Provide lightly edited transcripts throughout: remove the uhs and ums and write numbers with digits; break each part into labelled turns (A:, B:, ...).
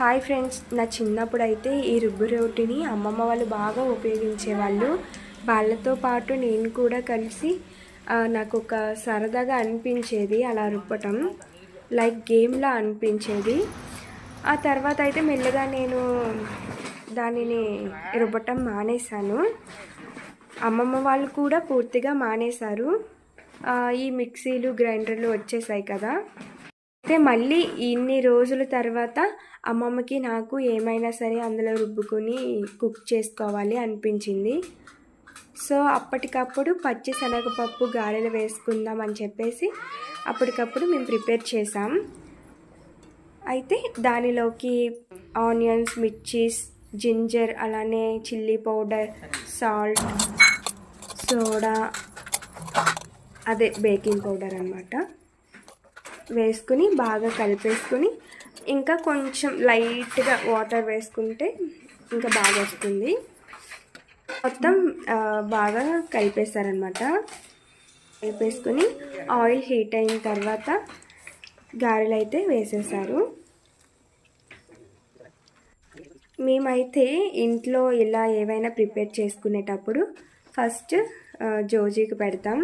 A: Hi friends, నా చిన్నప్పుడు అయితే ఈ రుబ్బు రోటిని అమ్మమ్మ వాళ్ళు బాగా ఉపయోగించేవాళ్ళు. వాళ్ళతో పాటు నేను కూడా కలిసి నాకు ఒక సరదాగా అనిపించేది అలా రుబ్బటం, లైక్ గేమ్లా అనిపించేది. ఆ తర్వాత అయితే మెల్లగా నేను దానిని రుబ్బటం మానేశాను. అమ్మమ్మ వాళ్ళు కూడా పూర్తిగా మానేశారు. ఈ మిక్సీలు గ్రైండర్లు వచ్చేసాయి కదా. అయితే మళ్ళీ ఇన్ని రోజుల తర్వాత అమ్మమ్మకి నాకు ఏమైనా సరే అందులో రుబ్బుకొని కుక్ చేసుకోవాలి అనిపించింది. సో అప్పటికప్పుడు పచ్చి శనగపప్పు గారెలు వేసుకుందాం అని చెప్పేసి అప్పటికప్పుడు మేము ప్రిపేర్ చేసాం. అయితే దానిలోకి ఆనియన్స్, మిర్చీస్, జింజర్, అలానే చిల్లీ పౌడర్, సాల్ట్, సోడా, అదే బేకింగ్ పౌడర్ అన్నమాట వేసుకుని బాగా కలిపేసుకుని ఇంకా కొంచెం లైట్గా వాటర్ వేసుకుంటే ఇంకా బాగా వస్తుంది. మొత్తం బాగా కలిపేస్తారనమాట. కలిపేసుకుని ఆయిల్ హీట్ అయిన తర్వాత గారెలు అయితే వేసేసారు. మేమైతే ఇంట్లో ఇలా ఏవైనా ప్రిపేర్ చేసుకునేటప్పుడు ఫస్ట్ జోజీకి పెడతాం.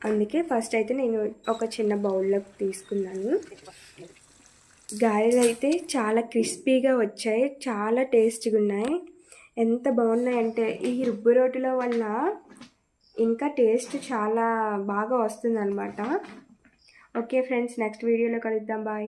A: అందుకే ఫస్ట్ అయితే నేను ఒక చిన్న బౌల్లోకి తీసుకున్నాను. గారెలు అయితే చాలా క్రిస్పీగా వచ్చాయి, చాలా టేస్టీగా ఉన్నాయి. ఎంత బాగున్నాయంటే ఈ రుబ్బు రోటిల వల్ల ఇంకా టేస్ట్ చాలా బాగా వస్తుందన్నమాట. ఓకే ఫ్రెండ్స్, నెక్స్ట్ వీడియోలో కలుద్దాం. బాయ్.